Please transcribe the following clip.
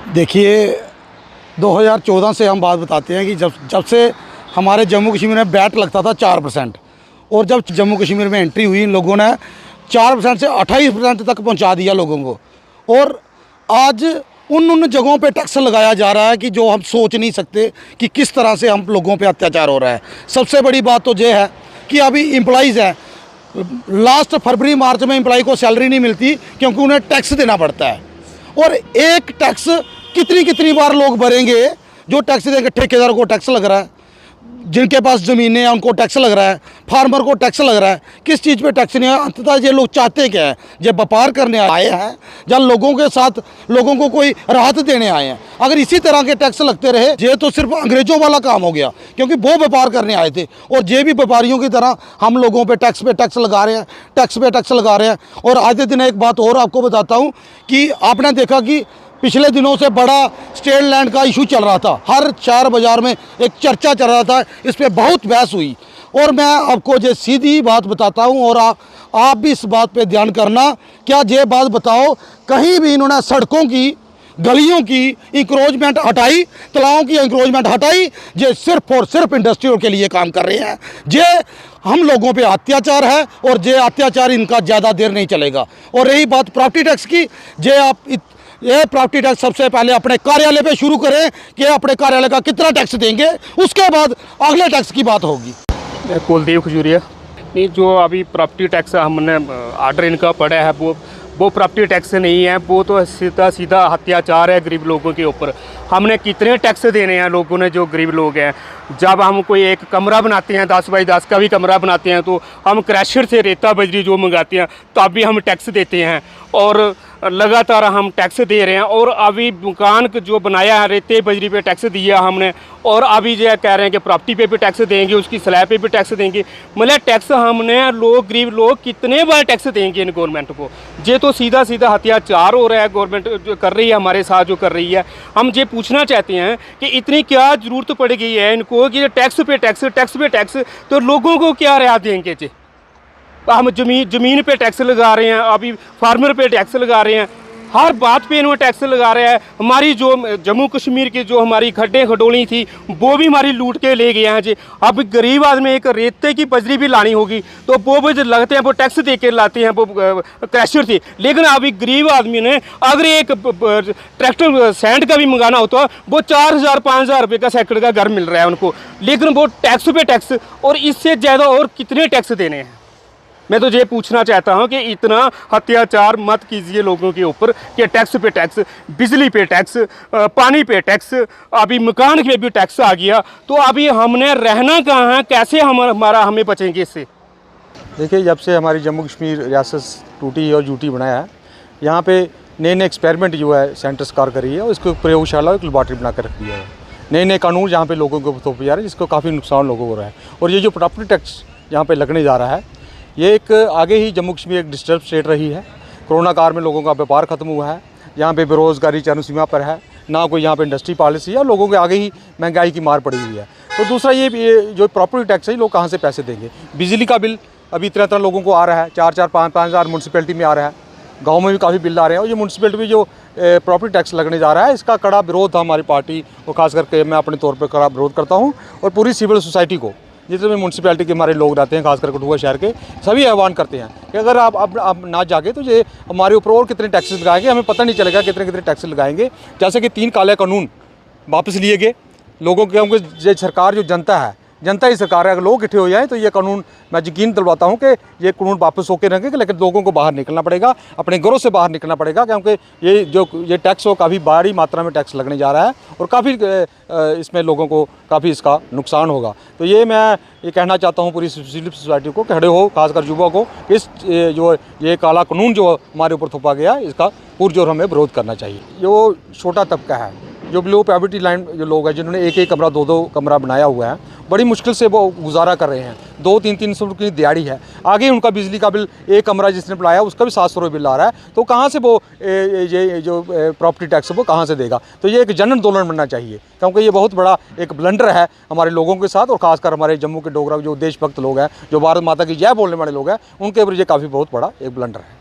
देखिए, 2014 से हम बात बताते हैं कि जब जब से हमारे जम्मू कश्मीर में बैट लगता था 4%, और जब जम्मू कश्मीर में एंट्री हुई, इन लोगों ने 4% से 28% तक पहुंचा दिया लोगों को। और आज उन जगहों पे टैक्स लगाया जा रहा है कि जो हम सोच नहीं सकते कि किस तरह से हम लोगों पे अत्याचार हो रहा है। सबसे बड़ी बात तो ये है कि अभी एम्प्लॉइज़ हैं, लास्ट फरवरी मार्च में एम्प्लॉय को सैलरी नहीं मिलती क्योंकि उन्हें टैक्स देना पड़ता है। और एक टैक्स कितनी बार लोग भरेंगे? जो टैक्स देंगे, ठेकेदार को टैक्स लग रहा है, जिनके पास ज़मीनें हैं उनको टैक्स लग रहा है, फार्मर को टैक्स लग रहा है, किस चीज़ पे टैक्स नहीं है? अंततः ये लोग चाहते क्या है? जब व्यापार करने आए हैं, जब लोगों के साथ लोगों को कोई राहत देने आए हैं, अगर इसी तरह के टैक्स लगते रहे, ये तो सिर्फ अंग्रेज़ों वाला काम हो गया, क्योंकि वो व्यापार करने आए थे और ये भी व्यापारियों की तरह हम लोगों पे टैक्स लगा रहे हैं, टैक्स पे टैक्स लगा रहे हैं। और आज के दिन एक बात और आपको बताता हूँ कि आपने देखा कि पिछले दिनों से बड़ा स्टेट लैंड का इशू चल रहा था, हर शहर बाज़ार में एक चर्चा चल रहा था, इस पर बहुत बहस हुई। और मैं आपको ये सीधी बात बताता हूँ, और आप भी इस बात पे ध्यान करना। क्या ये बात बताओ, कहीं भी इन्होंने सड़कों की, गलियों की इंक्रोचमेंट हटाई, तालाबों की इंक्रोचमेंट हटाई? ये सिर्फ और सिर्फ इंडस्ट्रियों के लिए काम कर रहे हैं। ये हम लोगों पे अत्याचार है, और ये अत्याचार इनका ज़्यादा देर नहीं चलेगा। और रही बात प्रॉपर्टी टैक्स की, ये प्रॉपर्टी टैक्स सबसे पहले अपने कार्यालय पे शुरू करें कि अपने कार्यालय का कितना टैक्स देंगे, उसके बाद अगले टैक्स की बात होगी। कुलदीप खजूरिया। नहीं, जो अभी प्रॉपर्टी टैक्स हमने आर्डर इनका पड़ा है वो प्रॉपर्टी टैक्स नहीं है, वो तो सीधा अत्याचार है गरीब लोगों के ऊपर। हमने कितने टैक्स देने हैं लोगों ने, जो गरीब लोग हैं? जब हम कोई एक कमरा बनाते हैं, 10 बाई 10 का भी कमरा बनाते हैं, तो हम क्रैशर से रेता बजरी जो मंगाते हैं तब भी हम टैक्स देते हैं, और लगातार हम टैक्स दे रहे हैं। और अभी मकान जो बनाया है, रेते बजरी पे टैक्स दिया हमने, और अभी जो कह रहे हैं कि प्रॉपर्टी पे भी टैक्स देंगे, उसकी स्लैब पे भी टैक्स देंगे। मतलब टैक्स हमने गरीब लोग कितने बार टैक्स देंगे इन गवर्नमेंट को? ये तो सीधा अत्याचार हो रहा है, गवर्नमेंट जो कर रही है हमारे साथ, जो कर रही है। हम ये पूछना चाहते हैं कि इतनी क्या ज़रूरत पड़ गई है इनको कि टैक्स पे टैक्स, तो लोगों को क्या रियायत देंगे? जी, हम ज़मीन पे टैक्स लगा रहे हैं, अभी फार्मर पे टैक्स लगा रहे हैं, हर बात पे इन्होंने टैक्स लगा रहे हैं। हमारी जो जम्मू कश्मीर की जो हमारी खड्डे खडोली थी, वो भी हमारी लूट के ले गए हैं जी। अब गरीब आदमी एक रेते की बजरी भी लानी होगी तो वो भी जो लगते हैं वो टैक्स दे के लाते हैं, वो क्रैशर थी। लेकिन अभी गरीब आदमी ने अगर एक ट्रैक्टर सैंड का भी मंगाना होता, वो 4,000-5,000 रुपये का सैकड़ का घर मिल रहा है उनको, लेकिन वो टैक्स पे टैक्स। और इससे ज़्यादा और कितने टैक्स देने हैं? मैं तो ये पूछना चाहता हूं कि इतना अत्याचार मत कीजिए लोगों के ऊपर कि टैक्स पे टैक्स, बिजली पे टैक्स, पानी पे टैक्स, अभी मकान पे भी टैक्स आ गया, तो अभी हमने रहना कहाँ है? कैसे हमें बचेंगे इससे? देखिए, जब से हमारी जम्मू कश्मीर रियासत टूटी और यूटी बनाया है, यहाँ पे नए एक्सपेरिमेंट जो है सेंटर सरकार कर रही है, और इसको प्रयोगशाला एक लेबॉर्ट्री बना कर रख दिया है। नए कानून जहाँ पे लोगों को थोपे जा रहे हैं, जिसको काफ़ी नुकसान लोगों को हो रहा है। और ये जो प्रॉपर्टी टैक्स यहाँ पे लगने जा रहा है, ये एक आगे ही जम्मू कश्मीर एक डिस्टर्ब स्टेट रही है। कोरोना काल में लोगों का व्यापार ख़त्म हुआ है, यहाँ पे बेरोज़गारी चरम सीमा पर है, ना कोई यहाँ पे इंडस्ट्री पॉलिसी है, और लोगों के आगे ही महंगाई की मार पड़ी हुई है। तो दूसरा ये जो प्रॉपर्टी टैक्स है, लोग कहाँ से पैसे देंगे? बिजली का बिल अभी तरह लोगों को आ रहा है, 4-5 हज़ार म्यूनसिपैलिटी में आ रहा है, गाँव में भी काफ़ी बिल आ रहे हैं। और ये म्यूनसिपैलिटी में जो प्रॉपर्टी टैक्स लगने जा रहा है, इसका कड़ा विरोध था हमारी पार्टी, और खास करके मैं अपने तौर पर कड़ा विरोध करता हूँ। और पूरी सिविल सोसाइटी को, जितने भी म्यूनसिपैलिटी के हमारे लोग रहते हैं, खासकर कठुआ शहर के, सभी आह्वान करते हैं कि अगर आप ना जागे तो ये हमारे ऊपर और कितने टैक्सेस लगाएंगे, हमें पता नहीं चलेगा कितने टैक्सेस लगाएंगे। जैसे कि 3 काले कानून वापस लिए गए लोगों के, क्योंकि ये सरकार जो जनता ही सरकार है। अगर लोग इकट्ठे हो जाएँ तो ये कानून, मैं यकीन दिलवाता हूँ कि ये कानून वापस होकर रहेंगे, लेकिन लोगों को बाहर निकलना पड़ेगा, अपने घरों से बाहर निकलना पड़ेगा, क्योंकि ये टैक्स हो काफ़ी बड़ी मात्रा में टैक्स लगने जा रहा है, और काफ़ी इसमें लोगों को काफ़ी इसका नुकसान होगा। तो मैं कहना चाहता हूँ पूरी सिविल सोसाइटी को, खड़े हो, खासकर युवा को, इस जो ये काला कानून जो हमारे ऊपर थोपा गया, इसका पुरजोर हमें विरोध करना चाहिए। जो छोटा तबका है, जो लो पॉवर्टी लाइन जो लोग हैं, जिन्होंने एक कमरा 2 कमरा बनाया हुआ है, बड़ी मुश्किल से वो गुजारा कर रहे हैं, 200-300 रुपये की दिहाड़ी है। आगे उनका बिजली का बिल, एक कमरा जिसने बनाया उसका भी 700 रुपये बिल आ रहा है, तो कहाँ से वो ये जो प्रॉपर्टी टैक्स वो कहाँ से देगा? तो ये एक जन आंदोलन बनना चाहिए, क्योंकि ये बहुत बड़ा एक ब्लंडर है हमारे लोगों के साथ, और ख़ासकर हमारे जम्मू के डोगरा जो देशभक्त लोग हैं, जो भारत माता की जय बोलने वाले लोग हैं, उनके ऊपर ये काफ़ी बहुत बड़ा एक ब्लंडर है।